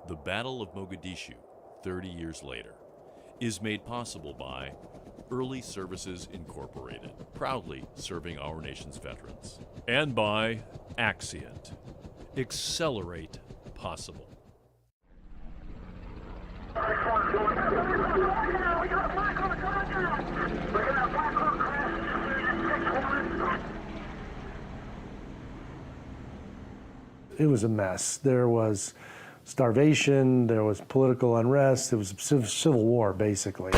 The Battle of Mogadishu, 30 years later, is made possible by Early Services Incorporated, proudly serving our nation's veterans, and by Axient. Accelerate possible. It was a mess. There was starvation, there was political unrest, it was a civil war, basically.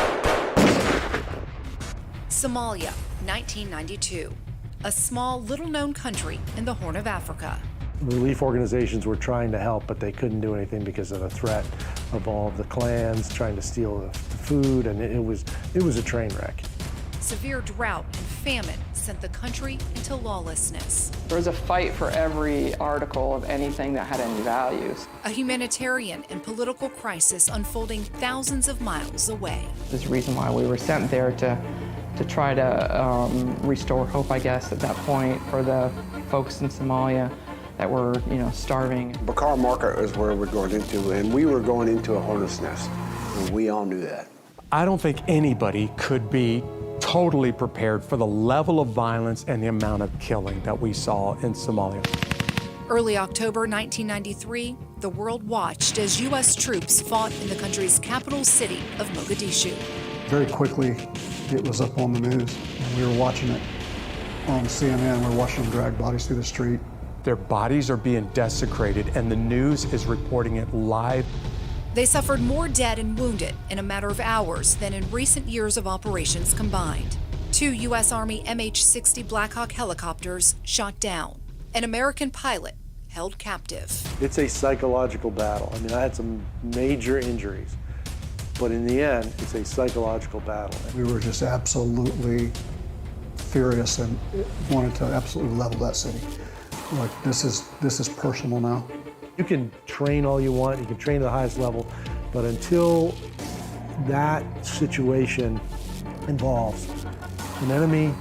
Somalia, 1992. A small, little-known country in the Horn of Africa. Relief organizations were trying to help, but they couldn't do anything because of the threat of all of the clans trying to steal the food, and it was a train wreck. Severe drought and famine sent the country into lawlessness. There was a fight for every article of anything that had any values. A humanitarian and political crisis unfolding thousands of miles away. There's a reason why we were sent there to try to restore hope, I guess, at that point for the folks in Somalia that were, starving. Bakar market is where we're going into, and we were going into a hornet's nest, and we all knew that. I don't think anybody could be totally prepared for the level of violence and the amount of killing that we saw in Somalia. Early October 1993, the world watched as U.S. troops fought in the country's capital city of Mogadishu. Very quickly, it was up on the news, and we were watching it on CNN. We were watching them drag bodies through the street. Their bodies are being desecrated, and the news is reporting it live. They suffered more dead and wounded in a matter of hours than in recent years of operations combined. 2 U.S. Army MH-60 Black Hawk helicopters shot down. An American pilot held captive. It's a psychological battle. I mean, I had some major injuries, but in the end, it's a psychological battle. We were just absolutely furious and wanted to absolutely level that city. Like, this is personal now. You can train all you want, you can train at the highest level, but until that situation involves an enemy,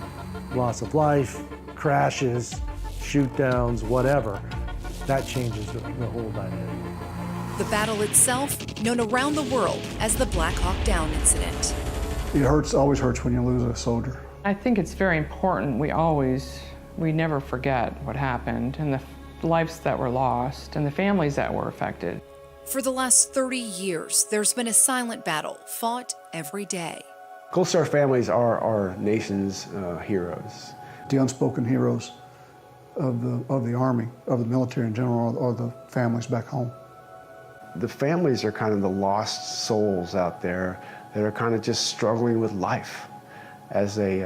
loss of life, crashes, shoot downs, whatever, that changes the whole dynamic. The battle itself, known around the world as the Black Hawk Down incident. It hurts, always hurts when you lose a soldier. I think it's very important we never forget what happened and the lives that were lost and the families that were affected. For the last 30 years, there's been a silent battle fought every day. Gold Star families are our nation's heroes. The unspoken heroes of the Army, of the military in general, or the families back home. The families are kind of the lost souls out there that are kind of just struggling with life as they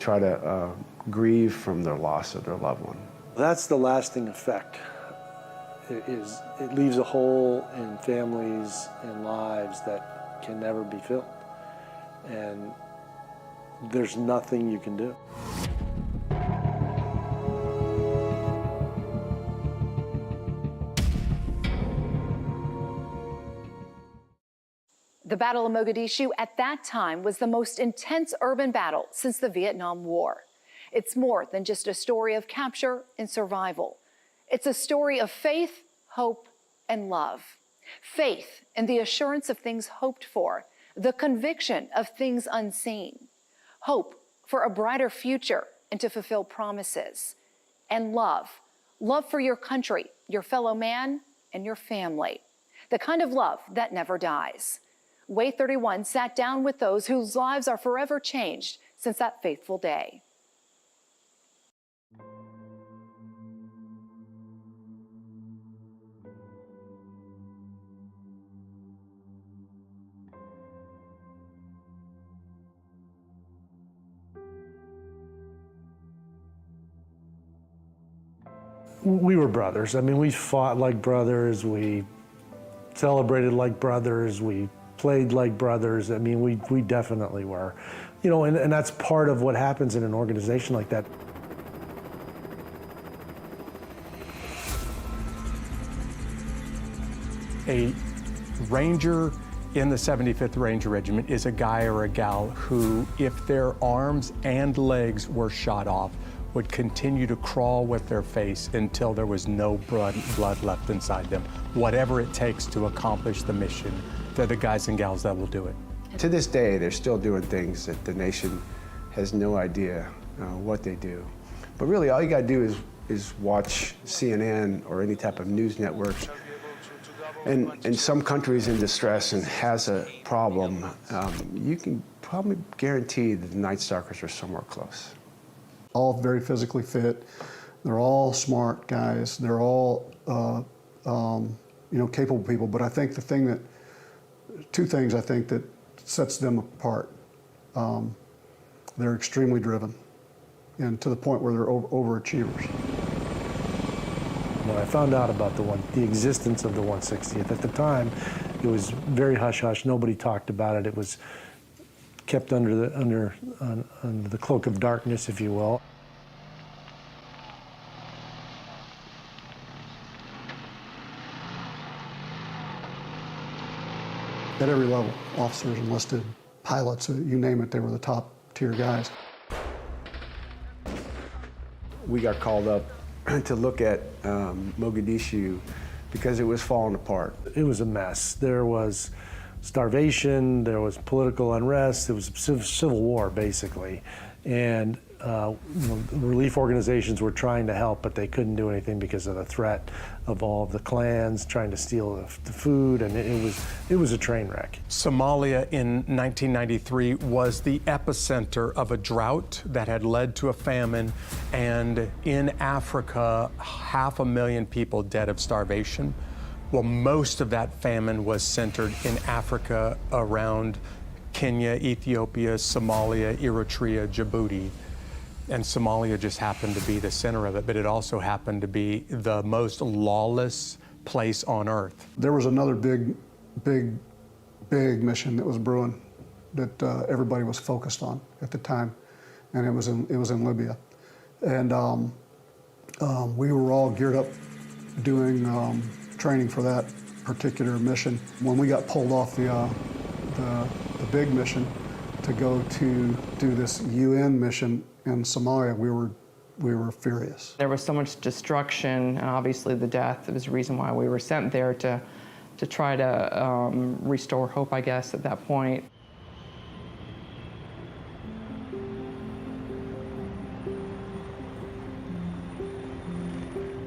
try to grieve from their loss of their loved one. That's the lasting effect. It leaves a hole in families and lives that can never be filled. And there's nothing you can do. The Battle of Mogadishu at that time was the most intense urban battle since the Vietnam War. It's more than just a story of capture and survival. It's a story of faith, hope, and love. Faith in the assurance of things hoped for, the conviction of things unseen. Hope for a brighter future and to fulfill promises. And love. Love for your country, your fellow man, and your family. The kind of love that never dies. Way 31 sat down with those whose lives are forever changed since that fateful day. We were brothers. I mean, we fought like brothers, we celebrated like brothers, we played like brothers. I mean, we definitely were. You know, and that's part of what happens in an organization like that. A ranger in the 75th Ranger Regiment is a guy or a gal who, if their arms and legs were shot off, would continue to crawl with their face until there was no blood left inside them. Whatever it takes to accomplish the mission, they're the guys and gals that will do it. To this day, they're still doing things that the nation has no idea what they do. But really, all you gotta do is watch CNN or any type of news networks. And in some countries in distress and has a problem, you can probably guarantee that the Night Stalkers are somewhere close. All very physically fit. They're all smart guys. They're all capable people. But I think two things I think that sets them apart. They're extremely driven, and to the point where they're overachievers. When I found out about the existence of the 160th, at the time, it was very hush-hush. Nobody talked about it. It was kept under the cloak of darkness, if you will. At every level, officers, enlisted, pilots, you name it, they were the top tier guys. We got called up to look at Mogadishu because it was falling apart. It was a mess. There was starvation, there was political unrest, it was civil war, basically. And relief organizations were trying to help, but they couldn't do anything because of the threat of all of the clans trying to steal the food, and it was a train wreck. Somalia in 1993 was the epicenter of a drought that had led to a famine, and in Africa, 500,000 people dead of starvation. Well, most of that famine was centered in Africa around Kenya, Ethiopia, Somalia, Eritrea, Djibouti. And Somalia just happened to be the center of it, but it also happened to be the most lawless place on earth. There was another big mission that was brewing that everybody was focused on at the time, and it was in Libya. And we were all geared up doing training for that particular mission. When we got pulled off the big mission to go to do this UN mission in Somalia, we were furious. There was so much destruction, and obviously the death was the reason why we were sent there to try to restore hope, I guess, at that point.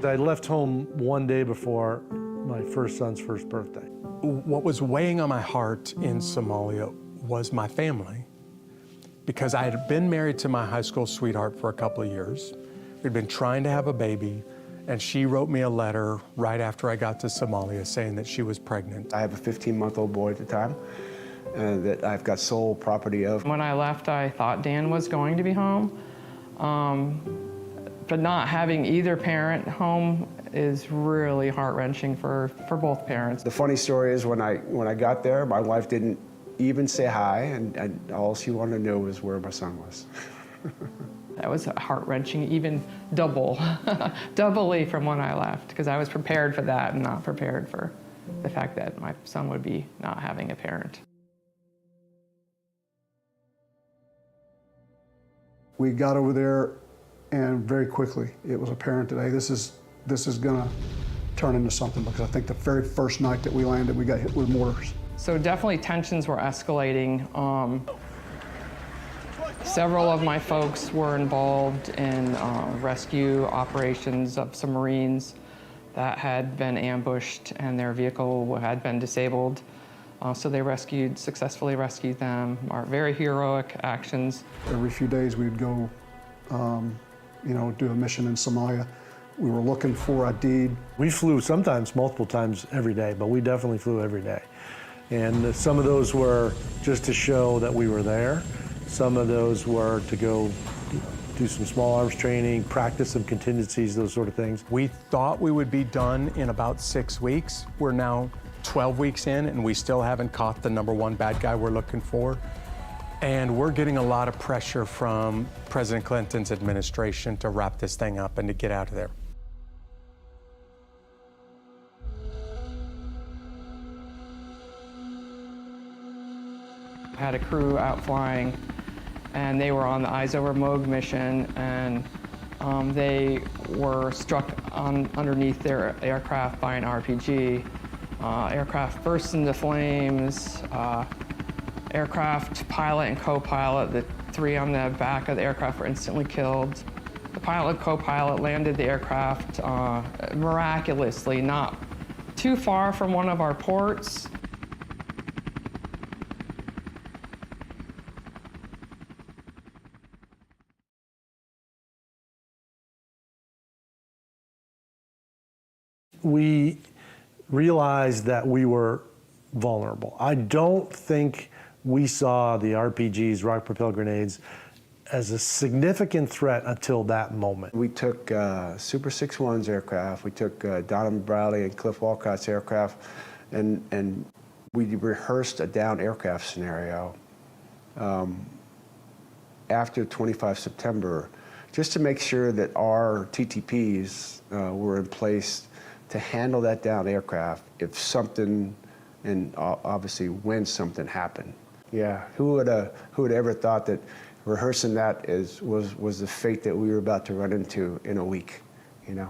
I left home one day before my first son's first birthday. What was weighing on my heart in Somalia was my family, because I had been married to my high school sweetheart for a couple of years. We'd been trying to have a baby, and she wrote me a letter right after I got to Somalia saying that she was pregnant. I have a 15-month-old boy at the time that I've got sole property of. When I left, I thought Dan was going to be home, but not having either parent home is really heart-wrenching for both parents. The funny story is when I got there, my wife didn't even say hi, and all she wanted to know was where my son was. That was heart-wrenching, even doubly from when I left, because I was prepared for that and not prepared for the fact that my son would be not having a parent. We got over there, and very quickly it was apparent that, hey, this is gonna turn into something, because I think the very first night that we landed, we got hit with mortars. So definitely tensions were escalating. Several of my folks were involved in rescue operations of some Marines that had been ambushed and their vehicle had been disabled. So they successfully rescued them. Very heroic actions. Every few days we'd go, do a mission in Somalia. We were looking for a deed. We flew sometimes multiple times every day, but we definitely flew every day. And some of those were just to show that we were there. Some of those were to go do some small arms training, practice some contingencies, those sort of things. We thought we would be done in about 6 weeks. We're now 12 weeks in, and we still haven't caught the #1 bad guy we're looking for. And we're getting a lot of pressure from President Clinton's administration to wrap this thing up and to get out of there. Had a crew out flying, and they were on the Eyes Over Moog mission, and They were struck underneath their aircraft by an RPG. Aircraft burst into flames. Aircraft pilot and co-pilot, the three on the back of the aircraft, were instantly killed. The pilot and co-pilot landed the aircraft miraculously, not too far from one of our ports. We realized that we were vulnerable. I don't think we saw the RPGs, rocket-propelled grenades, as a significant threat until that moment. We took Super 6-1's aircraft, we took Donovan Bradley and Cliff Walcott's aircraft, and we rehearsed a down aircraft scenario after 25 September, just to make sure that our TTPs were in place to handle that down aircraft if something, and obviously when something happened. Yeah, who would ever thought that rehearsing that was the fate that we were about to run into in a week, you know?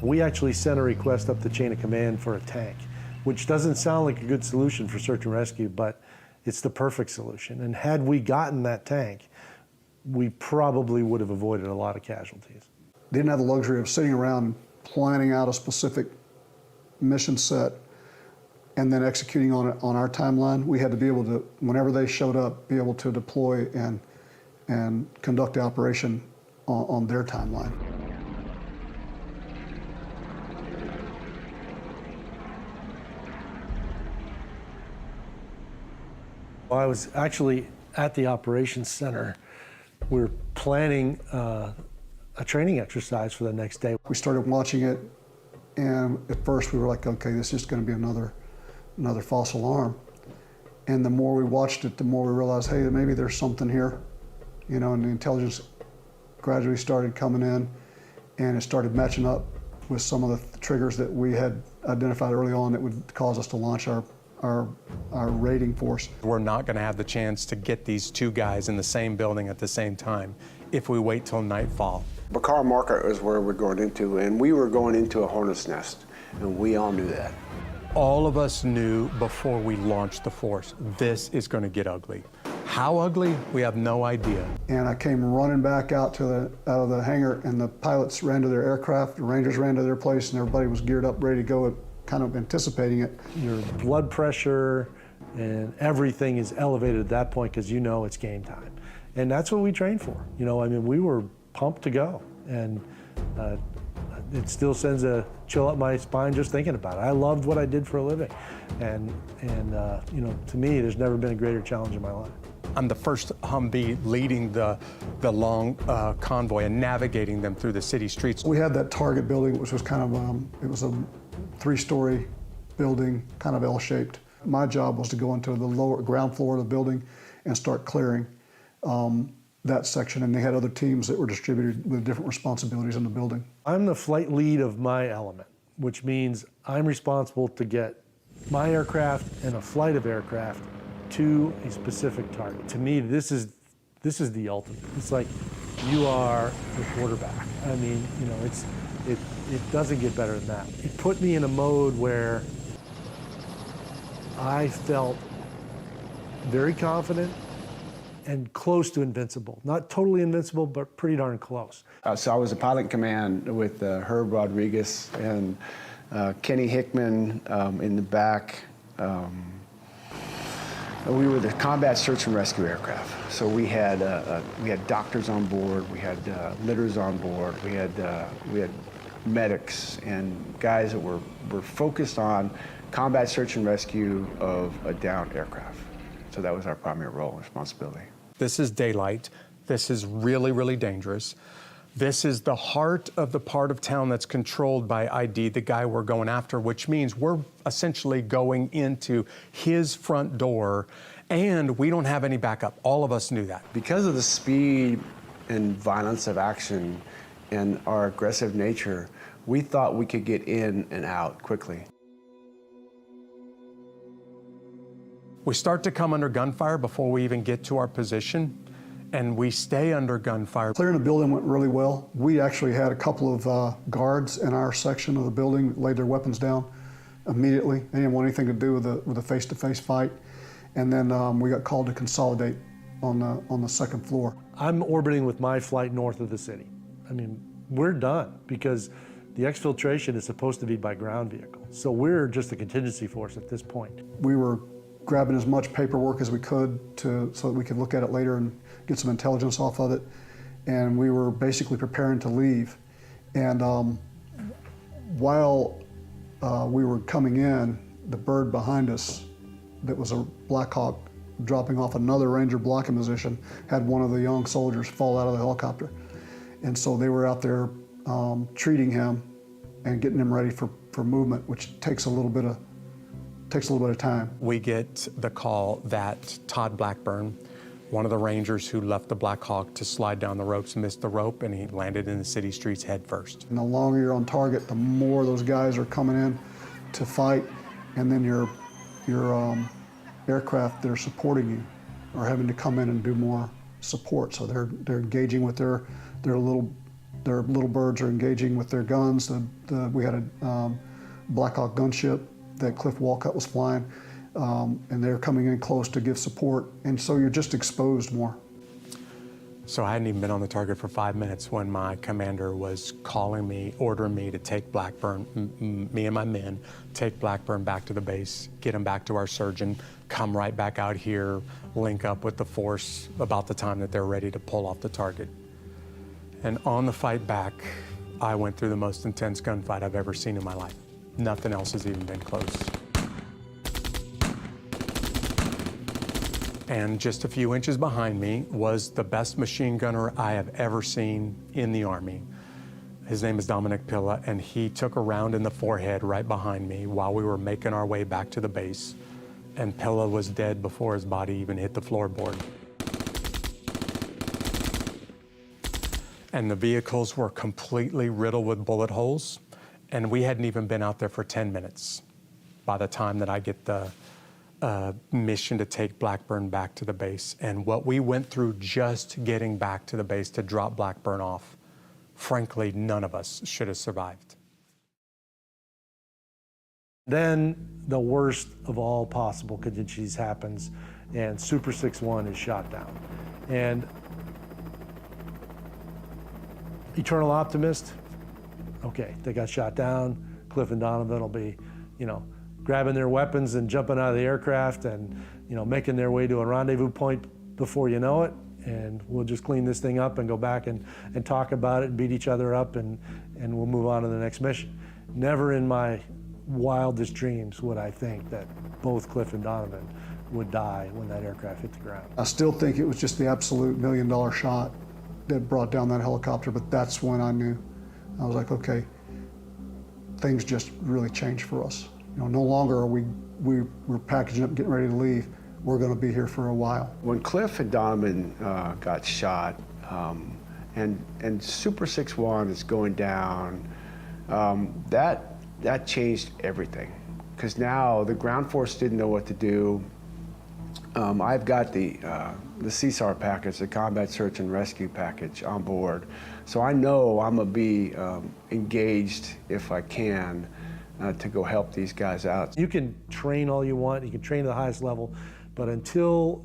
We actually sent a request up the chain of command for a tank, which doesn't sound like a good solution for search and rescue, but it's the perfect solution. And had we gotten that tank, we probably would have avoided a lot of casualties. Didn't have the luxury of sitting around planning out a specific mission set and then executing on it on our timeline. We had to be able to, whenever they showed up, be able to deploy and conduct the operation on their timeline. Well, I was actually at the operations center. We were planning a training exercise for the next day. We started watching it, and at first we were like, okay, this is going to be another false alarm. And the more we watched it, the more we realized, hey, maybe there's something here, you know, and the intelligence gradually started coming in, and it started matching up with some of the triggers that we had identified early on that would cause us to launch our raiding force. We're not going to have the chance to get these two guys in the same building at the same time if we wait till nightfall. Bakar Marker is where we're going into, and we were going into a hornet's nest, and we all knew that. All of us knew before we launched the force, this is going to get ugly. How ugly? We have no idea. And I came running back out of the hangar, and the pilots ran to their aircraft, the Rangers ran to their place, and everybody was geared up, ready to go, kind of anticipating it. Your blood pressure and everything is elevated at that point because you know it's game time. And that's what we trained for. You know, I mean, we were pumped to go. And it still sends a chill up my spine just thinking about it. I loved what I did for a living. And you know, to me, there's never been a greater challenge in my life. I'm the first Humvee leading the long convoy and navigating them through the city streets. We had that target building, which was kind of, it was a 3-story building, kind of L-shaped. My job was to go into the lower ground floor of the building and start clearing that section, and they had other teams that were distributed with different responsibilities in the building. I'm the flight lead of my element, which means I'm responsible to get my aircraft and a flight of aircraft to a specific target. To me, this is the ultimate. It's like you are the quarterback. I mean, you know, it doesn't get better than that. It put me in a mode where I felt very confident and close to invincible. Not totally invincible, but pretty darn close. So I was a pilot in command with Herb Rodriguez and Kenny Hickman in the back. We were the combat search and rescue aircraft. So we had doctors on board, we had litters on board, we had medics and guys that were focused on combat search and rescue of a downed aircraft. So that was our primary role and responsibility. This is daylight. This is really, really dangerous. This is the heart of the part of town that's controlled by ID, the guy we're going after, which means we're essentially going into his front door, and we don't have any backup. All of us knew that. Because of the speed and violence of action and our aggressive nature, we thought we could get in and out quickly. We start to come under gunfire before we even get to our position, and we stay under gunfire. Clearing the building went really well. We actually had a couple of guards in our section of the building that laid their weapons down immediately. They didn't want anything to do with a face-to-face fight. And then we got called to consolidate on the second floor. I'm orbiting with my flight north of the city. I mean, we're done because the exfiltration is supposed to be by ground vehicle. So we're just a contingency force at this point. We were grabbing as much paperwork as we could so that we could look at it later and get some intelligence off of it. And we were basically preparing to leave. And while we were coming in, the bird behind us that was a Black Hawk dropping off another Ranger blocking position had one of the young soldiers fall out of the helicopter. And so they were out there treating him and getting him ready for movement, which takes a little bit of time. We get the call that Todd Blackburn, one of the Rangers who left the Black Hawk to slide down the ropes, missed the rope, and he landed in the city streets head first. And the longer you're on target, the more those guys are coming in to fight, and then your aircraft that are supporting you are having to come in and do more support. So they're engaging with their little birds are engaging with their guns. We had a Black Hawk gunship that Cliff Walcott was flying, and they're coming in close to give support, and so you're just exposed more. So I hadn't even been on the target for 5 minutes when my commander was calling me, ordering me to take Blackburn, me and my men, take Blackburn back to the base, get him back to our surgeon, come right back out here, link up with the force about the time that they're ready to pull off the target. And on the fight back, I went through the most intense gunfight I've ever seen in my life. Nothing else has even been close. And just a few inches behind me was the best machine gunner I have ever seen in the Army. His name is Dominic Pilla, and he took a round in the forehead right behind me while we were making our way back to the base. And Pilla was dead before his body even hit the floorboard. And the vehicles were completely riddled with bullet holes, and we hadn't even been out there for 10 minutes by the time that I get the mission to take Blackburn back to the base. And what we went through just getting back to the base to drop Blackburn off, frankly, none of us should have survived. Then the worst of all possible contingencies happens, and Super 6-1 is shot down. And Eternal Optimist, okay, they got shot down. Cliff and Donovan will be, grabbing their weapons and jumping out of the aircraft and, making their way to a rendezvous point before you know it. And we'll just clean this thing up and go back and talk about it and beat each other up and we'll move on to the next mission. Never in my wildest dreams would I think that both Cliff and Donovan would die when that aircraft hit the ground. I still think it was just the absolute $1 million shot that brought down that helicopter, but that's when I knew. I was like, okay, things just really changed for us. No longer are we're packaging up, getting ready to leave. We're going to be here for a while. When Cliff and Donovan got shot, and Super 6-1 is going down, that changed everything. Because now the ground force didn't know what to do. I've got the CSAR package, the Combat Search and Rescue package, on board. So I know I'm going to be engaged, if I can, to go help these guys out. You can train all you want, you can train to the highest level, but until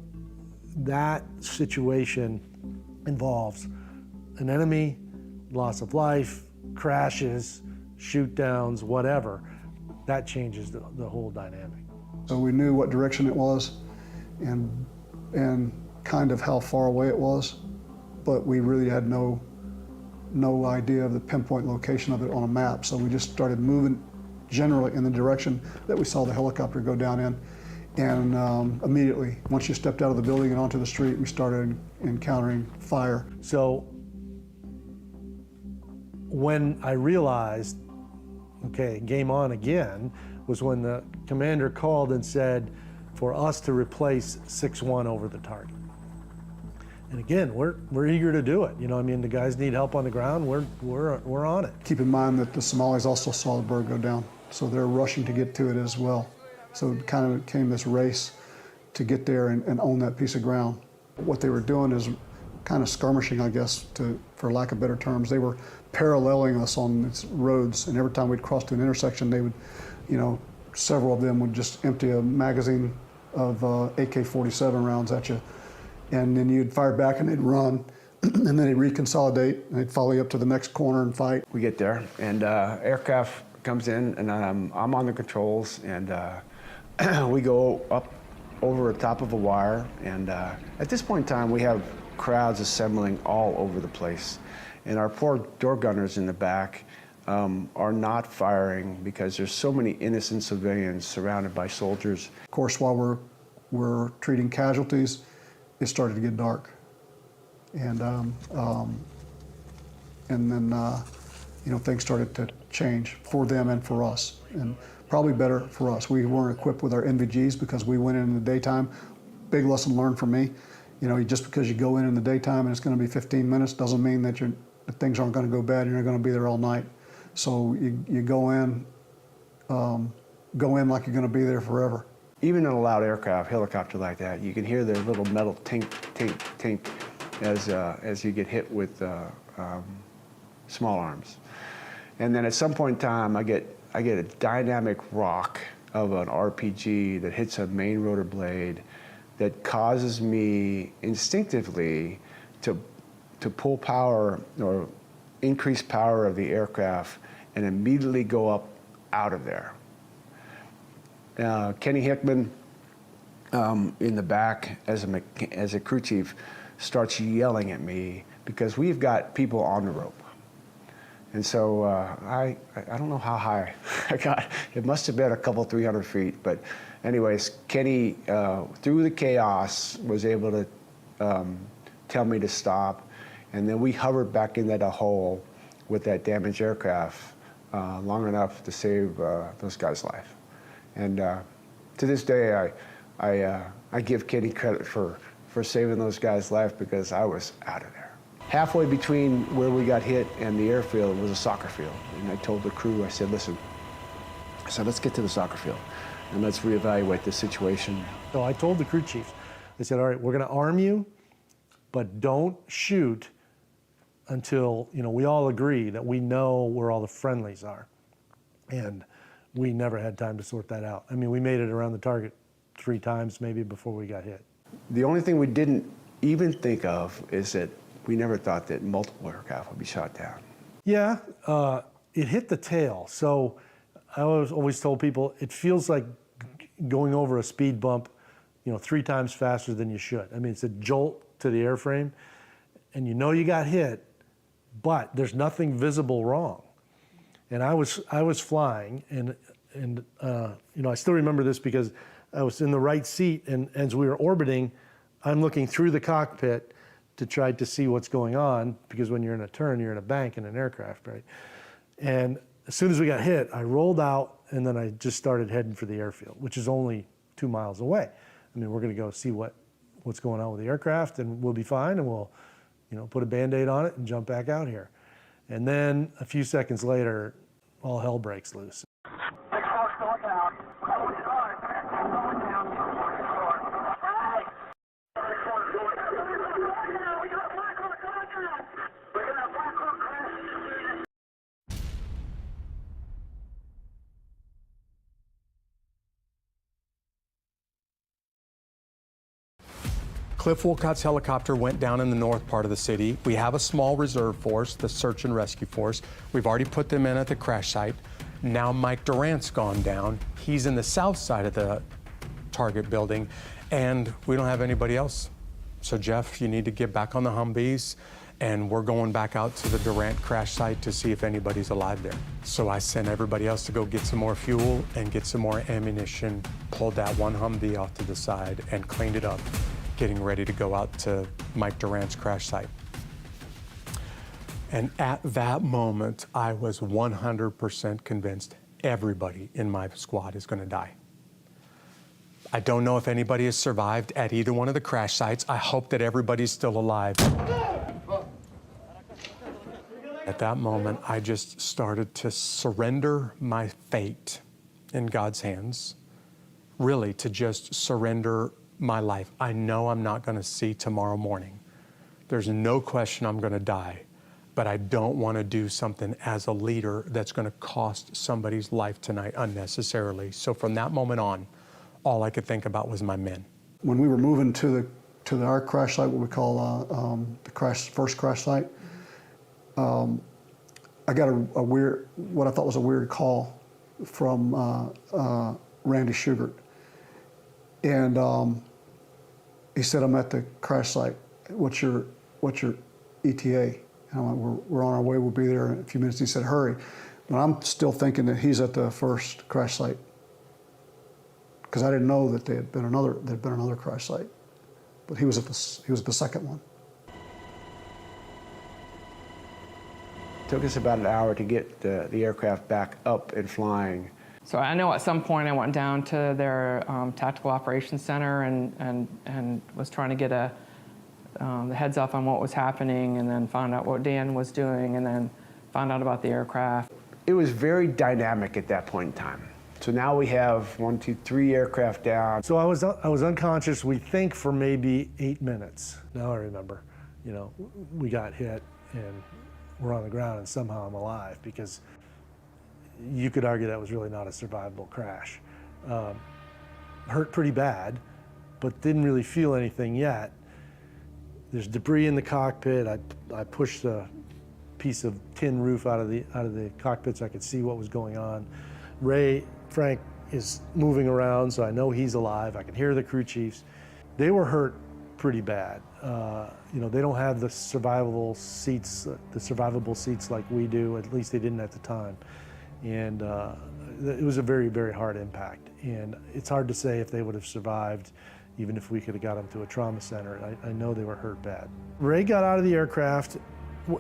that situation involves an enemy, loss of life, crashes, shoot downs, whatever, that changes the whole dynamic. So we knew what direction it was and kind of how far away it was, but we really had no idea of the pinpoint location of it on a map. So we just started moving generally in the direction that we saw the helicopter go down in. And immediately, once you stepped out of the building and onto the street, we started encountering fire. So when I realized, okay, game on again, was when the commander called and said for us to replace 6-1 over the target. And again, we're eager to do it. The guys need help on the ground. We're on it. Keep in mind that the Somalis also saw the bird go down, so they're rushing to get to it as well. So it kind of became this race to get there and own that piece of ground. What they were doing is kind of skirmishing, I guess, for lack of better terms. They were paralleling us on its roads, and every time we'd cross to an intersection, they would, several of them would just empty a magazine of AK-47 rounds at you, and then you'd fire back and they'd run, and then they'd reconsolidate, and they'd follow you up to the next corner and fight. We get there, and aircraft comes in, and I'm on the controls, and we go up over the top of a wire, and at this point in time, we have crowds assembling all over the place, and our poor door gunners in the back are not firing because there's so many innocent civilians surrounded by soldiers. Of course, while we're treating casualties, it started to get dark, and then things started to change for them and for us, and probably better for us. We weren't equipped with our NVGs because we went in the daytime. Big lesson learned for me. Just because you go in the daytime and it's going to be 15 minutes doesn't mean that things aren't going to go bad. You're not going to be there all night. So you go in like you're going to be there forever. Even in a loud aircraft, helicopter like that, you can hear their little metal tink, tink, tink as you get hit with small arms. And then at some point in time, I get a dynamic rock of an RPG that hits a main rotor blade that causes me instinctively to pull power or increase power of the aircraft and immediately go up out of there. Kenny Hickman in the back as a crew chief starts yelling at me because we've got people on the rope. And so I don't know how high I got. It must have been a couple, 300 feet. But anyways, Kenny, through the chaos, was able to tell me to stop. And then we hovered back into the hole with that damaged aircraft long enough to save those guys' life. And to this day, I give Kenny credit for saving those guys' life because I was out of there. Halfway between where we got hit and the airfield was a soccer field. And I told the crew, I said, listen, let's get to the soccer field and let's reevaluate the situation. So I told the crew chiefs, I said, all right, we're going to arm you, but don't shoot until, we all agree that we know where all the friendlies are. And we never had time to sort that out. I mean, we made it around the target 3 times maybe before we got hit. The only thing we didn't even think of is that we never thought that multiple aircraft would be shot down. Yeah, it hit the tail. So I always told people it feels like going over a speed bump, 3 times faster than you should. I mean, it's a jolt to the airframe, and you got hit, but there's nothing visible wrong. And I was flying, and I still remember this because I was in the right seat, and as we were orbiting, I'm looking through the cockpit to try to see what's going on, because when you're in a turn, you're in a bank in an aircraft, right? And as soon as we got hit, I rolled out, and then I just started heading for the airfield, which is only 2 miles away. I mean, we're going to go see what's going on with the aircraft, and we'll be fine, and we'll, put a Band-Aid on it and jump back out here. And then a few seconds later, all hell breaks loose. Cliff Wolcott's helicopter went down in the north part of the city. We have a small reserve force, the search and rescue force. We've already put them in at the crash site. Now Mike Durant's gone down. He's in the south side of the target building, and we don't have anybody else. So Jeff, you need to get back on the Humvees, and we're going back out to the Durant crash site to see if anybody's alive there. So I sent everybody else to go get some more fuel and get some more ammunition, pulled that one Humvee off to the side and cleaned it up, getting ready to go out to Mike Durant's crash site. And at that moment, I was 100% convinced everybody in my squad is going to die. I don't know if anybody has survived at either one of the crash sites. I hope that everybody's still alive. At that moment, I just started to surrender my fate in God's hands, really to just surrender my life. I know I'm not going to see tomorrow morning. There's no question I'm going to die, but I don't want to do something as a leader that's going to cost somebody's life tonight unnecessarily. So from that moment on, all I could think about was my men. When we were moving to our crash site, what we call the first crash site, I got what I thought was a weird call from Randy Shugart. And he said, "I'm at the crash site. What's your ETA?" And I went, we're on our way, we'll be there in a few minutes. He said, "Hurry." But I'm still thinking that he's at the first crash site, because I didn't know that there'd been another crash site. But he was at the second one. It took us about an hour to get the aircraft back up and flying. So I know at some point I went down to their tactical operations center and was trying to get the heads up on what was happening, and then found out what Dan was doing, and then found out about the aircraft. It was very dynamic at that point in time. So now we have 1, 2, 3 aircraft down. So I was unconscious, we think, for maybe 8 minutes. Now I remember, we got hit and we're on the ground and somehow I'm alive, because you could argue that was really not a survivable crash. Hurt pretty bad, but didn't really feel anything yet. There's debris in the cockpit. I pushed a piece of tin roof out of the cockpit so I could see what was going on. Frank is moving around, so I know he's alive. I can hear the crew chiefs. They were hurt pretty bad. They don't have the survivable seats like we do. At least they didn't at the time. And it was a very, very hard impact. And it's hard to say if they would have survived, even if we could have got them to a trauma center. I know they were hurt bad. Ray got out of the aircraft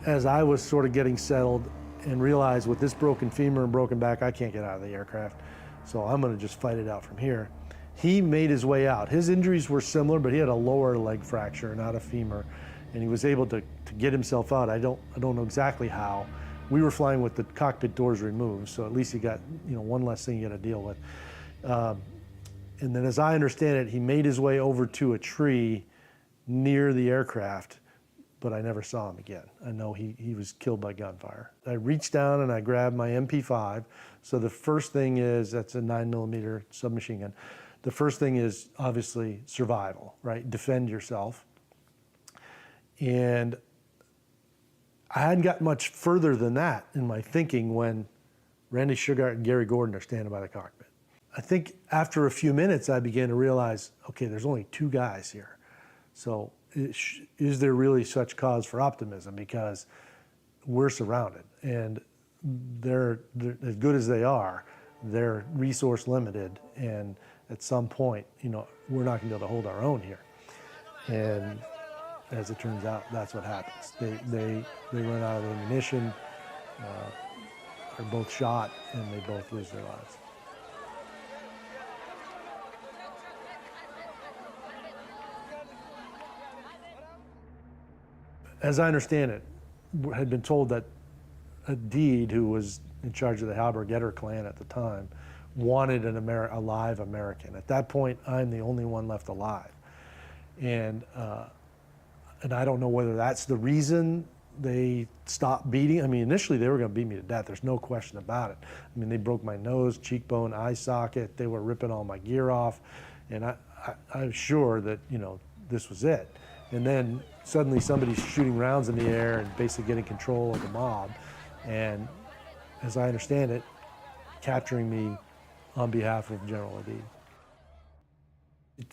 as I was sort of getting settled and realized, with this broken femur and broken back, I can't get out of the aircraft. So I'm going to just fight it out from here. He made his way out. His injuries were similar, but he had a lower leg fracture, not a femur. And he was able to get himself out. I don't know exactly how. We were flying with the cockpit doors removed, so at least he got one less thing you got to deal with. And then, as I understand it, he made his way over to a tree near the aircraft, but I never saw him again. I know he was killed by gunfire. I reached down and I grabbed my MP5. So the first thing is, that's a 9mm submachine gun. The first thing is obviously survival, right? Defend yourself. And I hadn't got much further than that in my thinking when Randy Shugart and Gary Gordon are standing by the cockpit. I think after a few minutes, I began to realize, okay, there's only 2 guys here. So is there really such cause for optimism? Because we're surrounded, and they're as good as they are, they're resource limited, and at some point, we're not going to be able to hold our own here. And as it turns out, that's what happens. They run out of ammunition, are both shot, and they both lose their lives. As I understand it, had been told that Deed, who was in charge of the Halberg-Getter clan at the time, wanted a live American. At that point, I'm the only one left alive. And I don't know whether that's the reason they stopped beating. I mean, initially they were going to beat me to death. There's no question about it. I mean, they broke my nose, cheekbone, eye socket. They were ripping all my gear off. And I'm sure that, this was it. And then suddenly somebody's shooting rounds in the air and basically getting control of the mob. And as I understand it, capturing me on behalf of General Adid.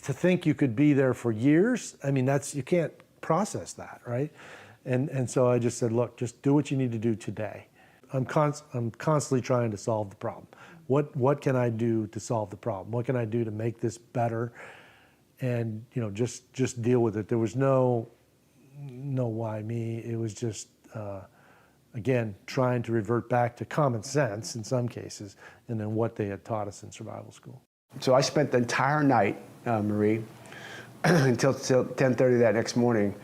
To think you could be there for years, I mean, you can't process that, right? And so I just said, look, just do what you need to do today. I'm constantly trying to solve the problem. What can I do to solve the problem? What can I do to make this better? And just deal with it. There was no why me. It was just again trying to revert back to common sense in some cases, and then what they had taught us in survival school. So I spent the entire night, Marie, until 10:30 that next morning,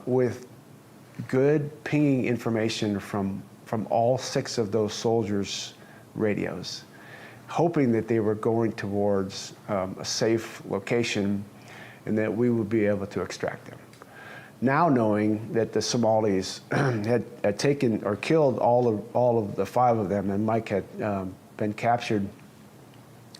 with good pinging information from all 6 of those soldiers' radios, hoping that they were going towards a safe location and that we would be able to extract them. now knowing that the Somalis had taken or killed all of the 5 of them, and Mike had been captured,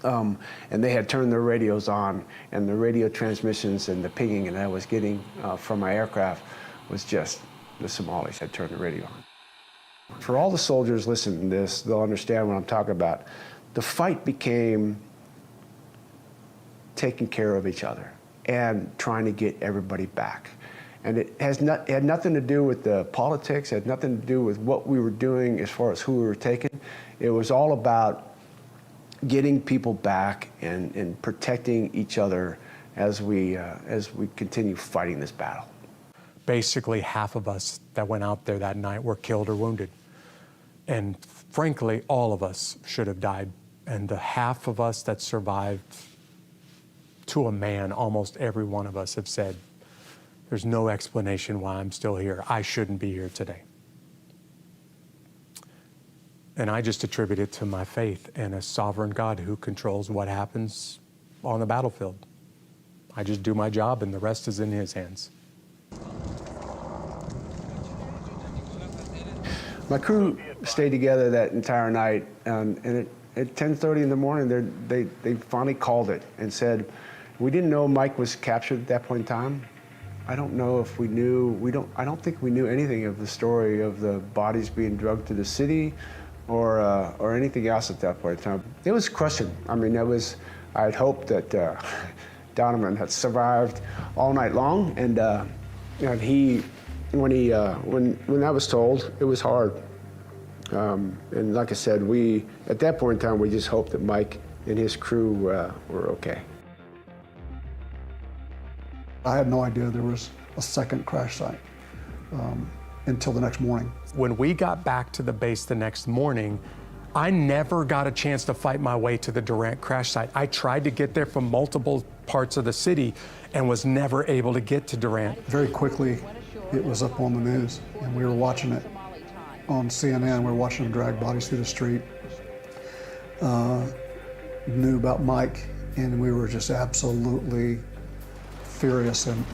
and they had turned their radios on, and the radio transmissions and the pinging that I was getting from my aircraft was just the Somalis had turned the radio on. For all the soldiers listening to this, they'll understand what I'm talking about. The fight became taking care of each other and trying to get everybody back. And it had nothing to do with the politics, it had nothing to do with what we were doing as far as who we were taking. It was all about getting people back and protecting each other as we continue fighting this battle. Basically, half of us that went out there that night were killed or wounded. And frankly, all of us should have died. And the half of us that survived, to a man, almost every one of us have said, there's no explanation why I'm still here. I shouldn't be here today. And I just attribute it to my faith in a sovereign God who controls what happens on the battlefield. I just do my job and the rest is in His hands. My crew stayed together that entire night, and at 10:30 in the morning, they finally called it and said, we didn't know Mike was captured at that point in time. I don't know if we knew, I don't think we knew anything of the story of the bodies being drugged to the city or anything else at that point in time. It was crushing. I mean, I had hoped that Donovan had survived all night long, and when I was told, it was hard. And like I said, at that point in time, we just hoped that Mike and his crew were okay. I had no idea there was a second crash site until the next morning. When we got back to the base the next morning, I never got a chance to fight my way to the Durant crash site. I tried to get there from multiple parts of the city and was never able to get to Durant. Very quickly, it was up on the news, and we were watching it on CNN. We were watching them drag bodies through the street. Knew about Mike, and we were just absolutely furious and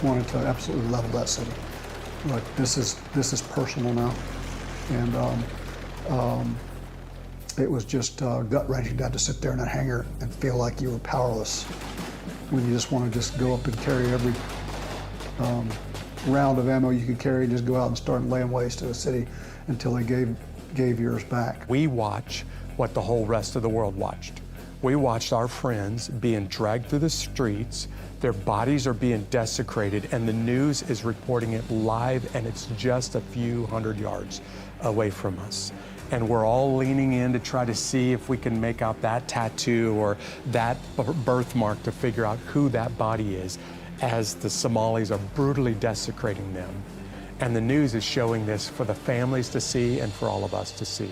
wanted to absolutely level that city. Like, this is personal now, and it was just gut-wrenching to have to sit there in that hangar and feel like you were powerless when you just want to just go up and carry every round of ammo you could carry, just go out and start laying waste to the city until they gave yours back. We watch what the whole rest of the world watched. We watched our friends being dragged through the streets, their bodies are being desecrated, and the news is reporting it live, and it's just a few hundred yards away from us. And we're all leaning in to try to see if we can make out that tattoo or that birthmark to figure out who that body is, as the Somalis are brutally desecrating them. And the news is showing this for the families to see and for all of us to see.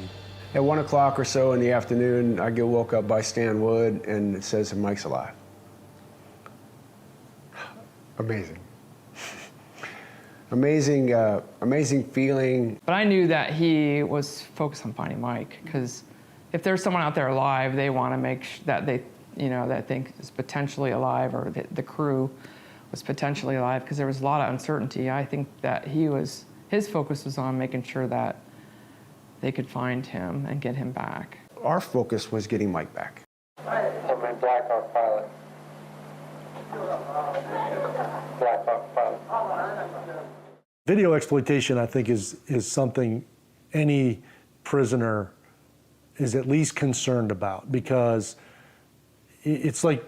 At 1 o'clock or so in the afternoon, I get woke up by Stan Wood, and it says that Mike's alive. Amazing. Amazing feeling. But I knew that he was focused on finding Mike, because if there's someone out there alive, they want to make that they, that think is potentially alive, or the crew was potentially alive, because there was a lot of uncertainty. I think that his focus was on making sure that they could find him and get him back. Our focus was getting Mike back. Submarine Black Hawk pilot. Black Hawk pilot. Video exploitation, I think, is something any prisoner is at least concerned about, because it's like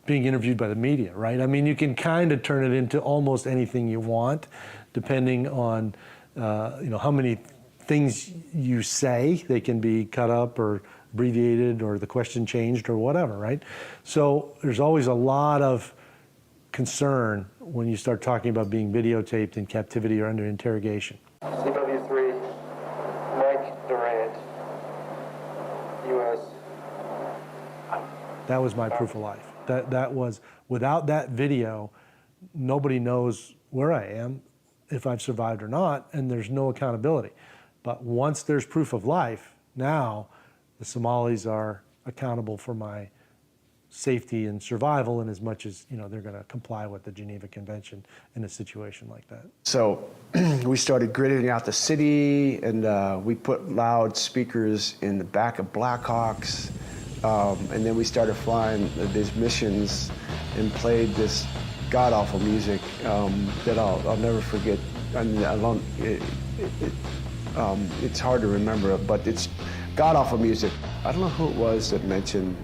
being interviewed by the media, right? I mean, you can kind of turn it into almost anything you want, depending on how many things you say. They can be cut up or abbreviated, or the question changed, or whatever, right? So there's always a lot of concern when you start talking about being videotaped in captivity or under interrogation. CW3, Mike Durant, U.S. That was my proof of life. That was, without that video, nobody knows where I am, if I've survived or not, and there's no accountability. But once there's proof of life, now the Somalis are accountable for my safety and survival in as much as, they're going to comply with the Geneva Convention in a situation like that. So we started gridding out the city, and we put loudspeakers in the back of Blackhawks, and then we started flying these missions and played this god-awful music that I'll never forget. I mean, it's hard to remember, but it's god-awful music. I don't know who it was that mentioned,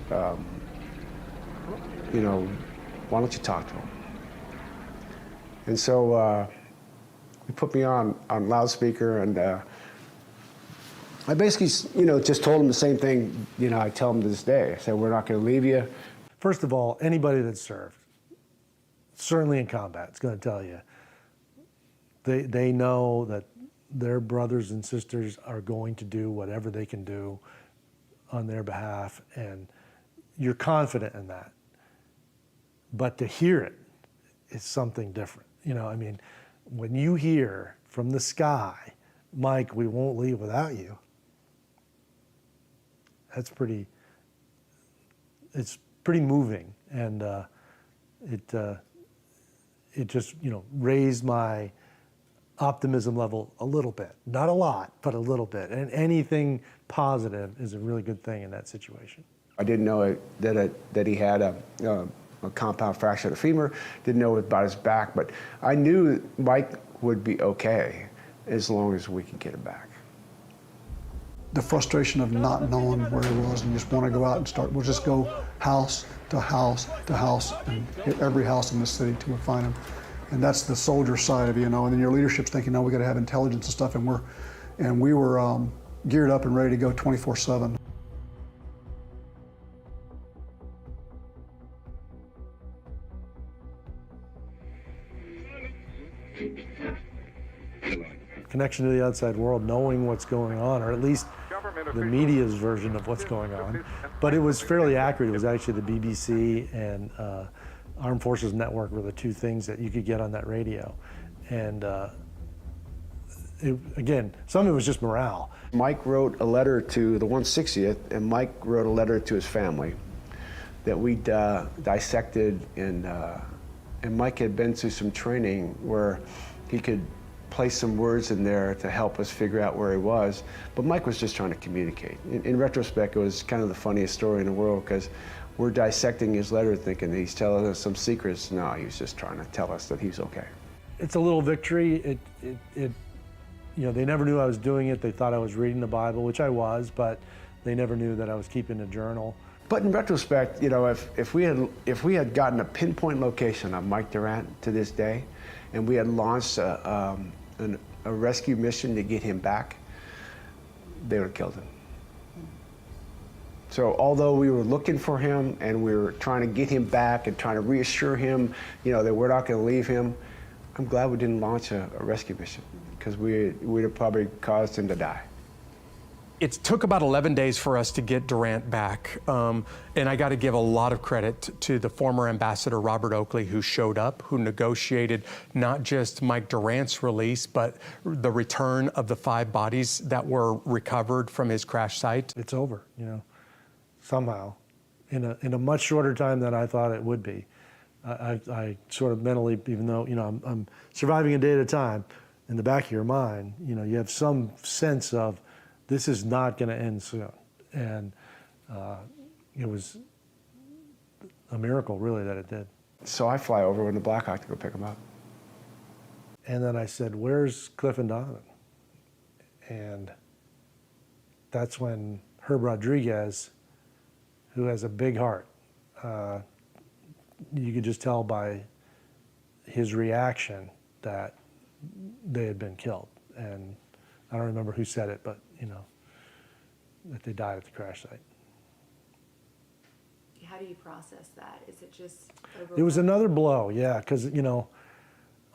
why don't you talk to him? And so he put me on loudspeaker, and I basically, just told him the same thing, I tell him to this day. I said, we're not going to leave you. First of all, anybody that served, certainly in combat, is going to tell you, they know that their brothers and sisters are going to do whatever they can do on their behalf, and you're confident in that. But to hear it is something different. When you hear from the sky, Mike, we won't leave without you, it's pretty moving, and it just, raised my optimism level a little bit. Not a lot, but a little bit. And anything positive is a really good thing in that situation. I didn't know that he had a compound fracture of the femur, didn't know about his back, but I knew Mike would be okay as long as we could get him back. The frustration of not knowing where he was and just want to go out and we'll just go house to house to house and hit every house in the city till we find him. And that's the soldier side of and then your leadership's thinking, no, we got to have intelligence and stuff, and we were geared up and ready to go 24/7. Connection to the outside world, knowing what's going on, or at least the media's version of what's going on. But it was fairly accurate. It was actually the BBC and Armed Forces Network were the two things that you could get on that radio. And again, some of it was just morale. Mike wrote a letter to the 160th, and Mike wrote a letter to his family that we dissected, and Mike had been through some training where he could place some words in there to help us figure out where he was. But Mike was just trying to communicate. In retrospect, it was kind of the funniest story in the world, because we're dissecting his letter thinking that he's telling us some secrets. No, he was just trying to tell us that he's okay. It's a little victory. They never knew I was doing it. They thought I was reading the Bible, which I was, but they never knew that I was keeping a journal. But in retrospect, if we had gotten a pinpoint location on Mike Durant to this day, and we had launched a rescue mission to get him back, they would have killed him. So although we were looking for him and we were trying to get him back and trying to reassure him, that we're not going to leave him, I'm glad we didn't launch a rescue mission, because we'd have probably caused him to die. It took about 11 days for us to get Durant back, and I got to give a lot of credit to the former ambassador Robert Oakley, who showed up, who negotiated not just Mike Durant's release, but the return of the 5 bodies that were recovered from his crash site. It's over, somehow, in a much shorter time than I thought it would be. I sort of mentally, even though I'm surviving a day at a time, in the back of your mind, you have some sense of, this is not going to end soon. And it was a miracle, really, that it did. So I fly over in the Black Hawk to go pick him up. And then I said, where's Cliff and Donovan? And that's when Herb Rodriguez, who has a big heart, you could just tell by his reaction that they had been killed. And I don't remember who said it, but that they died at the crash site. How do you process that? Is it just overwhelming? It was another blow, yeah, because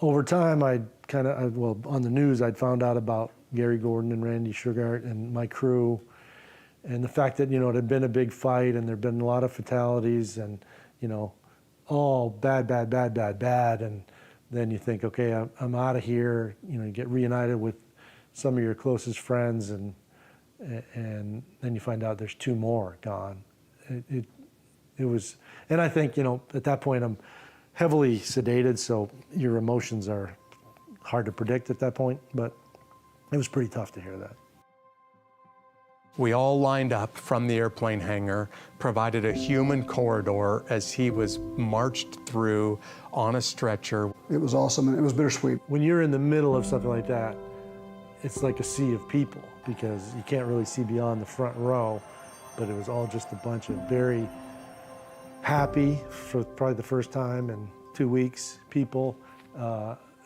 over time on the news I'd found out about Gary Gordon and Randy Sugart and my crew, and the fact that it had been a big fight and there'd been a lot of fatalities and all bad, and then you think, okay, I'm out of here. You get reunited with some of your closest friends, and then you find out there's 2 more gone. It was, and I think, you know, at that point I'm heavily sedated, so your emotions are hard to predict at that point, but it was pretty tough to hear that. We all lined up from the airplane hangar, provided a human corridor as he was marched through on a stretcher. It was awesome, and it was bittersweet. When you're in the middle of something like that, it's like a sea of people because you can't really see beyond the front row, but it was all just a bunch of very happy for probably the first time in 2 weeks people,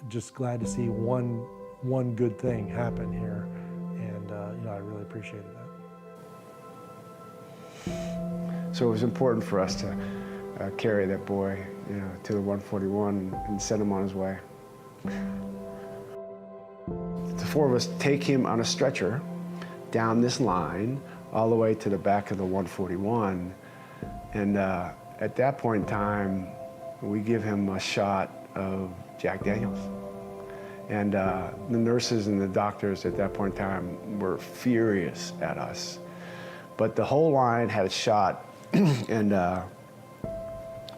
just glad to see one good thing happen here, and you know, I really appreciated that. So it was important for us to carry that boy, you know, to the 141 and send him on his way. The four of us take him on a stretcher down this line all the way to the back of the 141, and at that point in time, we give him a shot of Jack Daniels. And the nurses and the doctors at that point in time were furious at us. But the whole line had a shot, and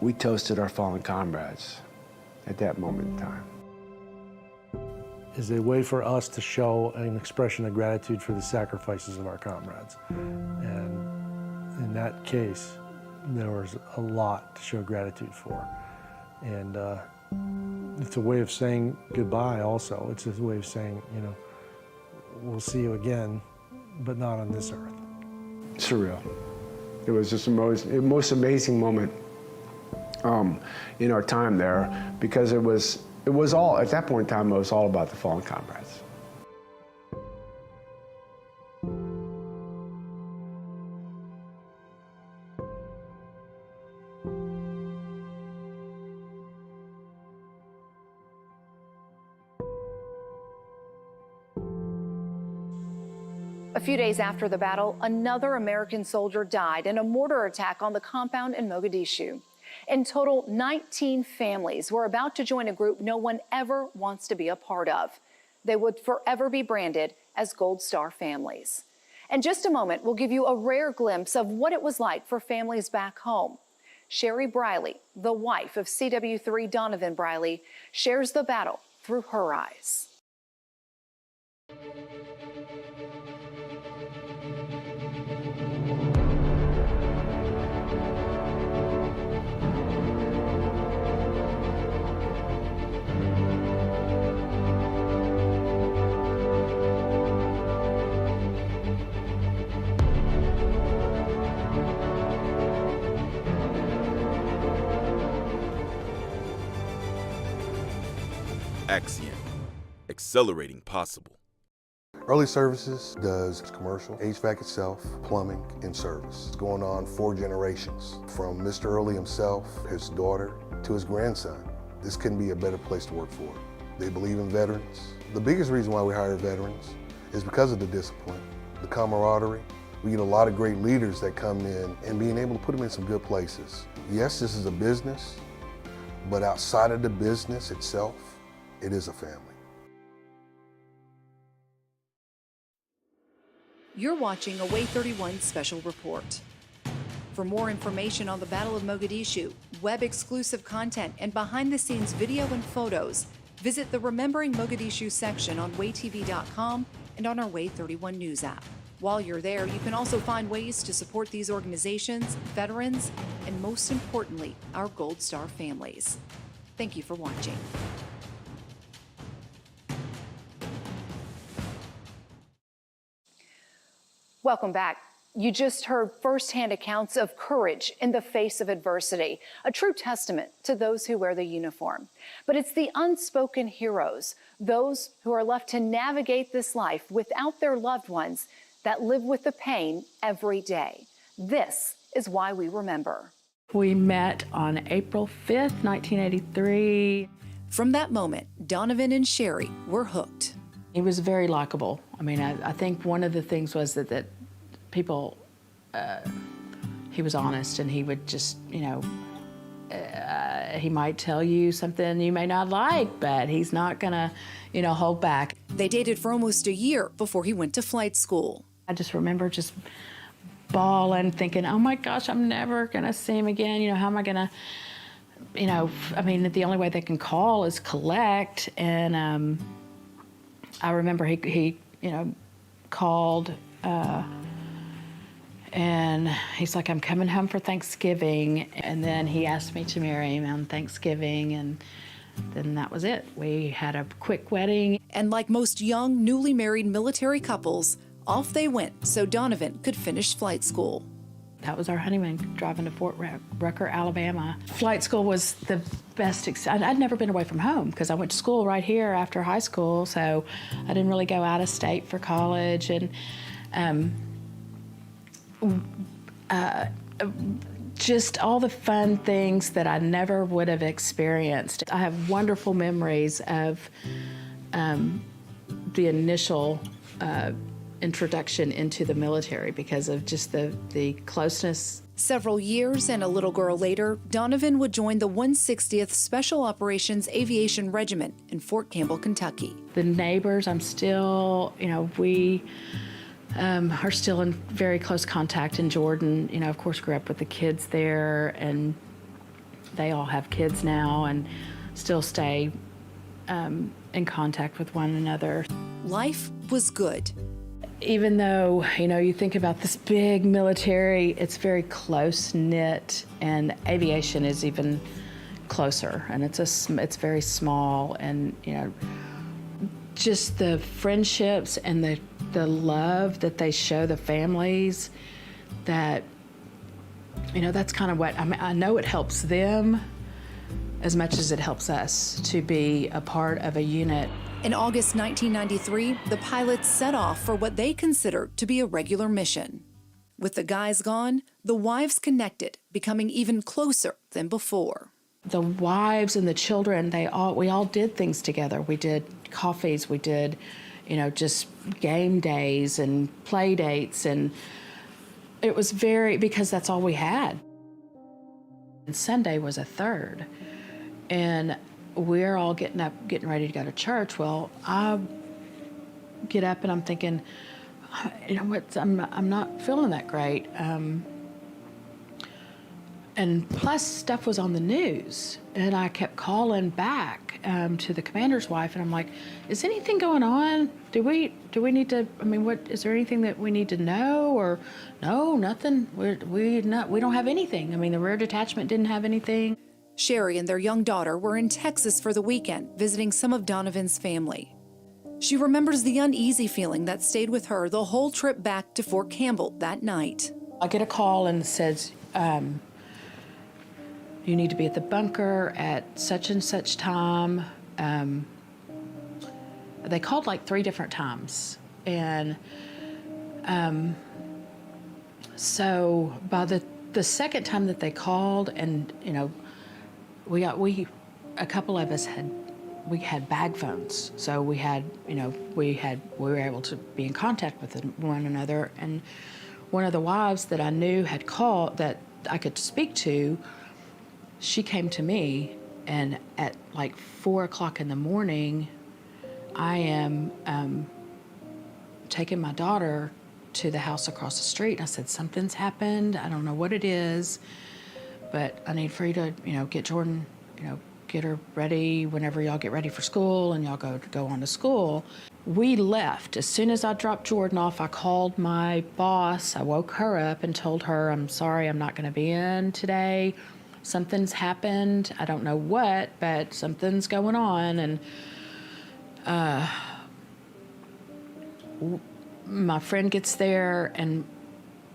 we toasted our fallen comrades at that moment in time. Is a way for us to show an expression of gratitude for the sacrifices of our comrades. And in that case, there was a lot to show gratitude for. And it's a way of saying goodbye also. It's a way of saying, you know, we'll see you again, but not on this earth. Surreal. It was just the most amazing moment in our time there, because it was all, at that point in time, it was all about the fallen comrades. A few days after the battle, another American soldier died in a mortar attack on the compound in Mogadishu. In total, 19 families were about to join a group no one ever wants to be a part of. They would forever be branded as Gold Star families. In just a moment, we'll give you a rare glimpse of what it was like for families back home. Sherry Briley, the wife of CW3 Donovan Briley, shares the battle through her eyes. Axiom, accelerating possible. Early Services does commercial, HVAC itself, plumbing, and service. It's going on 4 generations, from Mr. Early himself, his daughter, to his grandson. This couldn't be a better place to work for. They believe in veterans. The biggest reason why we hire veterans is because of the discipline, the camaraderie. We get a lot of great leaders that come in, and being able to put them in some good places. Yes, this is a business, but outside of the business itself, it is a family. You're watching a Way 31 special report. For more information on the Battle of Mogadishu, web-exclusive content, and behind-the-scenes video and photos, visit the Remembering Mogadishu section on waytv.com and on our Way 31 News app. While you're there, you can also find ways to support these organizations, veterans, and most importantly, our Gold Star families. Thank you for watching. Welcome back. You just heard firsthand accounts of courage in the face of adversity, a true testament to those who wear the uniform. But it's the unspoken heroes, those who are left to navigate this life without their loved ones, that live with the pain every day. This is why we remember. We met on April 5th, 1983. From that moment, Donovan and Sherry were hooked. He was very likable. I mean, I think one of the things was that people, he was honest, and he would just, you know, he might tell you something you may not like, but he's not gonna, you know, hold back. They dated for almost a year before he went to flight school. I just remember just bawling, thinking, oh my gosh, I'm never gonna see him again. You know, how am I gonna, you know, I mean, the only way they can call is collect. And I remember he you know, called, and he's like, I'm coming home for Thanksgiving. And then he asked me to marry him on Thanksgiving, and then that was it. We had a quick wedding. And like most young, newly married military couples, off they went so Donovan could finish flight school. That was our honeymoon, driving to Fort Rucker, Alabama. Flight school was the best. I'd never been away from home because I went to school right here after high school, so I didn't really go out of state for college. And just all the fun things that I never would have experienced. I have wonderful memories of the initial introduction into the military because of just the closeness. Several years and a little girl later, Donovan would join the 160th Special Operations Aviation Regiment in Fort Campbell, Kentucky. The neighbors, I'm still, you know, we are still in very close contact in Jordan. You know, of course, grew up with the kids there, and they all have kids now and still stay in contact with one another. Life was good. Even though, you know, you think about this big military, it's very close-knit, and aviation is even closer, and it's very small, and, you know, just the friendships and the love that they show the families, that, you know, that's kind of what, I know it helps them as much as it helps us to be a part of a unit. In August 1993, the pilots set off for what they considered to be a regular mission. With the guys gone, the wives connected, becoming even closer than before. The wives and the children, we all did things together. We did coffees, we did, you know, just game days and play dates, and it was because that's all we had. And Sunday was a third, and we're all getting ready to go to church. Well, I get up and I'm thinking, you know what, I'm not feeling that great. And plus stuff was on the news, and I kept calling back to the commander's wife, and I'm like, is anything going on? Do we need to, I mean, is there anything that we need to know? Or no, nothing, we don't have anything. I mean, the rear detachment didn't have anything. Sherry and their young daughter were in Texas for the weekend, visiting some of Donovan's family. She remembers the uneasy feeling that stayed with her the whole trip back to Fort Campbell that night. I get a call and it says, you need to be at the bunker at such and such time. They called like 3 different times. And so by the second time that they called, and, you know, a couple of us had bag phones, so we were able to be in contact with one another. And one of the wives that I knew had called, that I could speak to, she came to me, and at like 4 o'clock in the morning, I am taking my daughter to the house across the street. And I said, something's happened. I don't know what it is, but I need for you to, you know, get Jordan, you know, get her ready whenever y'all get ready for school, and y'all go on to school. We left. As soon as I dropped Jordan off, I called my boss. I woke her up and told her, I'm sorry, I'm not gonna be in today. Something's happened. I don't know what, but something's going on. And my friend gets there and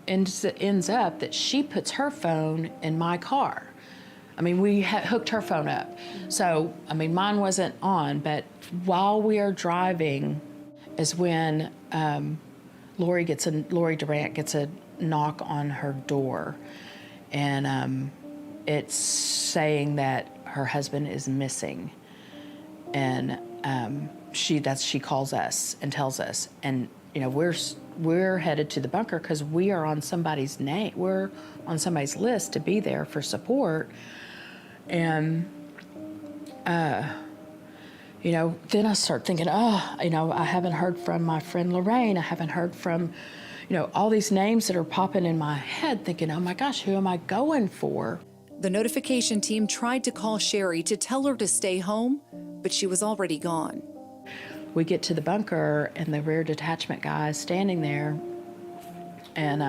ends up that she puts her phone in my car. I mean, we hooked her phone up. So, I mean, mine wasn't on, but while we are driving is when Lori Durant gets a knock on her door. And it's saying that her husband is missing. And she calls us and tells us. And, you know, we're headed to the bunker because we are on somebody's name. We're on somebody's list to be there for support. And, you know, then I start thinking, oh, you know, I haven't heard from my friend Lorraine. I haven't heard from, all these names that are popping in my head thinking, oh my gosh, who am I going for? The notification team tried to call Sherry to tell her to stay home, but she was already gone. We get to the bunker and the rear detachment guy is standing there, and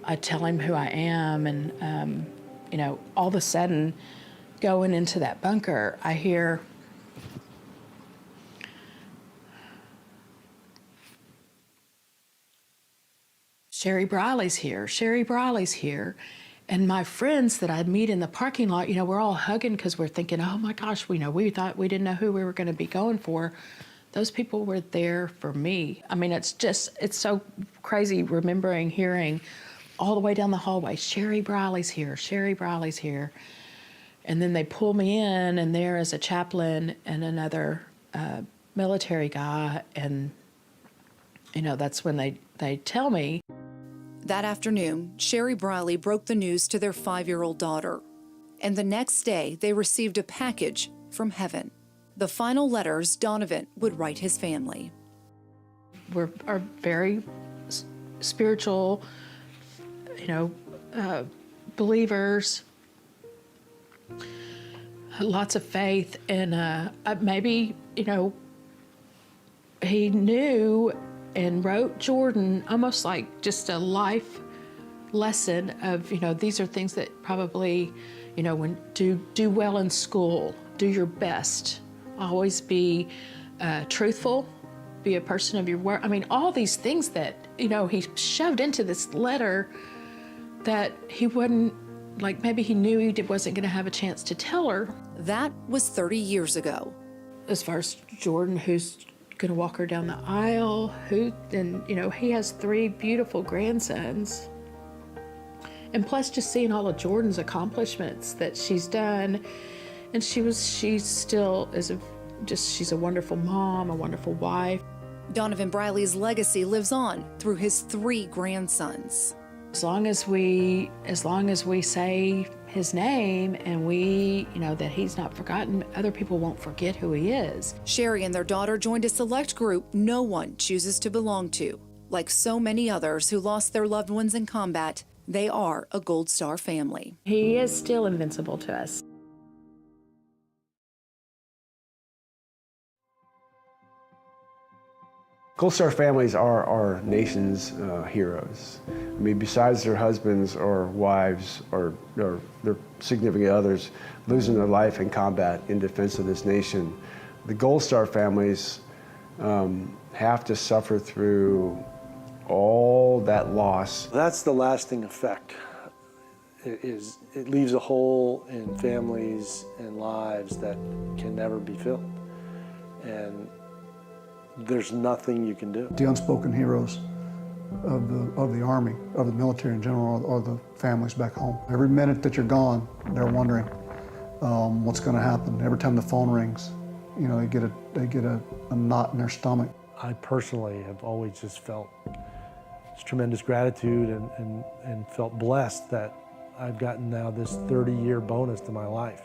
I tell him who I am, and all of a sudden, going into that bunker, I hear Sherry Briley's here, Sherry Briley's here. And my friends that I'd meet in the parking lot, we're all hugging because we're thinking, oh my gosh, we thought we didn't know who we were going to be going for. Those people were there for me. I mean, it's so crazy remembering hearing all the way down the hallway, Sherry Briley's here, Sherry Briley's here. And then they pull me in, and there is a chaplain and another military guy, and that's when they tell me. That afternoon, Sherry Briley broke the news to their 5-year-old daughter. And the next day, they received a package from heaven. The final letters Donovan would write his family. Are very spiritual, believers, lots of faith, and maybe, he knew and wrote Jordan almost like just a life lesson of, these are things that probably, when do well in school, do your best, always be truthful, be a person of your word. I mean, all these things that, he shoved into this letter that he wouldn't, maybe he knew he wasn't going to have a chance to tell her. That was 30 years ago. As far as Jordan, who's going to walk her down the aisle, he has 3 beautiful grandsons. And plus just seeing all of Jordan's accomplishments that she's done. And she still is she's a wonderful mom, a wonderful wife. Donovan Briley's legacy lives on through his 3 grandsons. As long as we say his name and that he's not forgotten, other people won't forget who he is. Sherry and their daughter joined a select group no one chooses to belong to. Like so many others who lost their loved ones in combat, they are a Gold Star family. He is still invincible to us. Gold Star families are our nation's heroes. I mean, besides their husbands or wives or their significant others losing their life in combat in defense of this nation, the Gold Star families have to suffer through all that loss. That's the lasting effect. It leaves a hole in families and lives that can never be filled. And there's nothing you can do. The unspoken heroes of the Army, of the military in general, or the families back home. Every minute that you're gone, they're wondering what's going to happen. Every time the phone rings, they get a knot in their stomach. I personally have always just felt tremendous gratitude and felt blessed that I've gotten now this 30-year bonus to my life.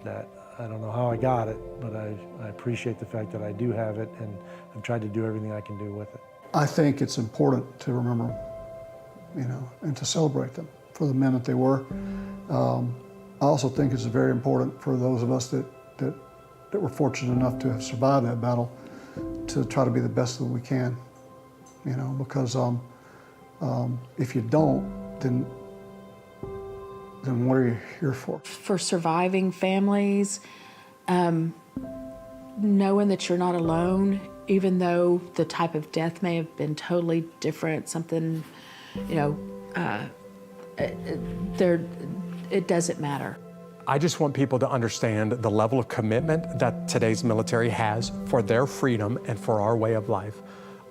That I don't know how I got it, but I appreciate the fact that I do have it, and I've tried to do everything I can do with it. I think it's important to remember them, and to celebrate them for the men that they were. I also think it's very important for those of us that were fortunate enough to have survived that battle to try to be the best that we can, because if you don't, then what are you here for? For surviving families, knowing that you're not alone, even though the type of death may have been totally different, something, it doesn't matter. I just want people to understand the level of commitment that today's military has for their freedom and for our way of life.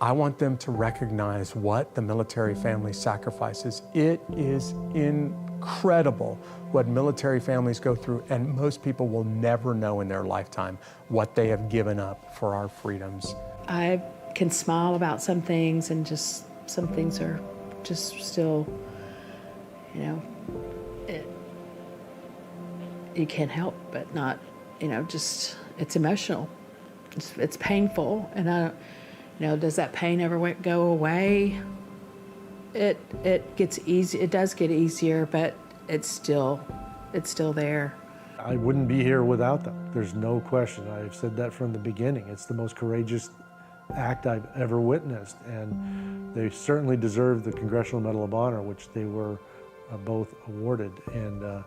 I want them to recognize what the military family sacrifices. It is incredible what military families go through, and most people will never know in their lifetime what they have given up for our freedoms. I can smile about some things, and just some things are just still, you can't help but not, just, it's emotional. It's painful, and I don't, does that pain ever go away? it gets easy. It does get easier, but it's still there. I wouldn't be here without them. There's no question. I've said that from the beginning. It's the most courageous act I've ever witnessed, and they certainly deserve the Congressional Medal of Honor, which they were both awarded. And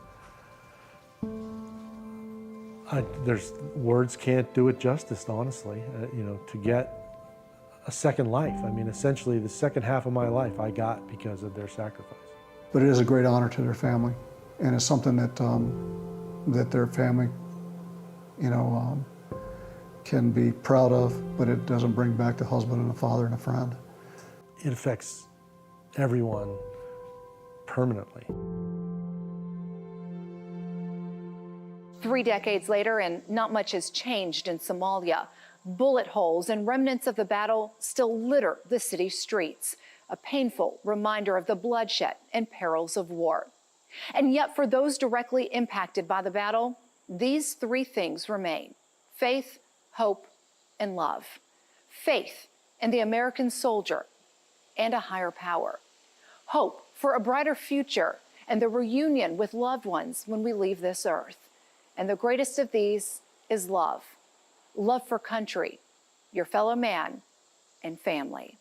there's words can't do it justice, honestly. You know, to get a second life. I mean, essentially the second half of my life I got because of their sacrifice. But it is a great honor to their family, and it's something that that their family, you know, can be proud of, but it doesn't bring back the husband and a father and a friend. It affects everyone permanently. 3 decades later, and not much has changed in Somalia. Bullet holes and remnants of the battle still litter the city's streets, a painful reminder of the bloodshed and perils of war. And yet, for those directly impacted by the battle, these 3 things remain: faith, hope, and love. Faith in the American soldier and a higher power. Hope for a brighter future and the reunion with loved ones when we leave this earth. And the greatest of these is love. Love for country, your fellow man, and family.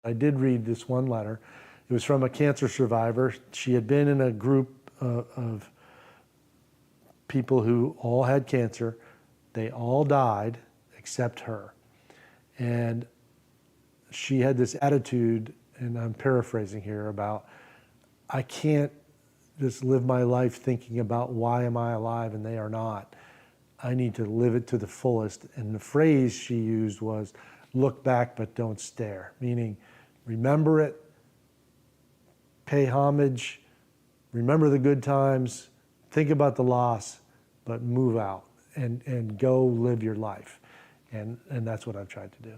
I did read this one letter. It was from a cancer survivor. She had been in a group of people who all had cancer. They all died except her. And she had this attitude, and I'm paraphrasing here, about, I can't just live my life thinking about why am I alive and they are not. I need to live it to the fullest. And the phrase she used was, look back but don't stare, meaning remember it, pay homage, remember the good times, think about the loss, but move out and go live your life. And that's what I've tried to do.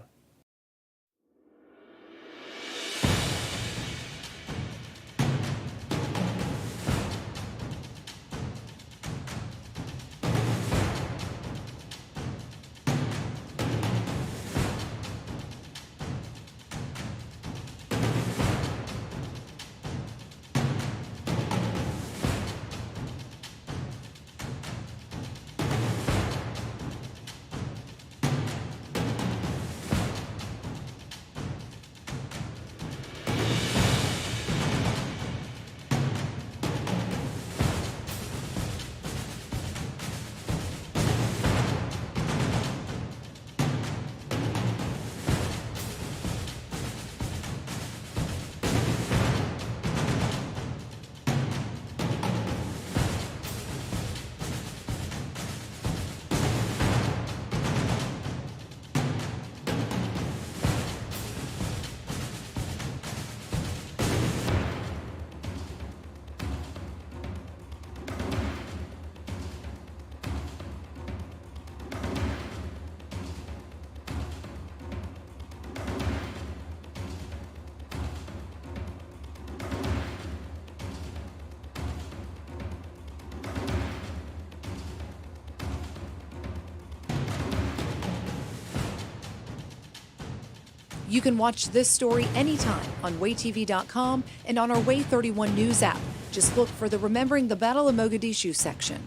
You can watch this story anytime on WayTV.com and on our Way 31 News app. Just look for the Remembering the Battle of Mogadishu section.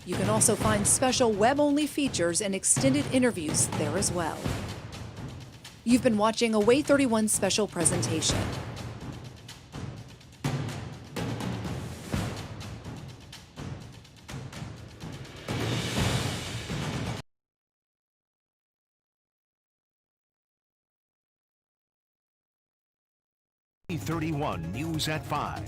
You can also find special web-only features and extended interviews there as well. You've been watching a Way 31 special presentation. Way 31 News at 5.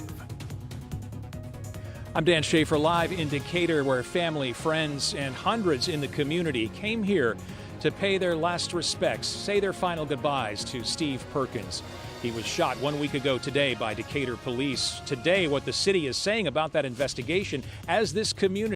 I'm Dan Schaefer, live in Decatur, where family, friends, and hundreds in the community came here to pay their last respects, say their final goodbyes to Steve Perkins. He was shot 1 week ago today by Decatur police. Today, what the city is saying about that investigation as this community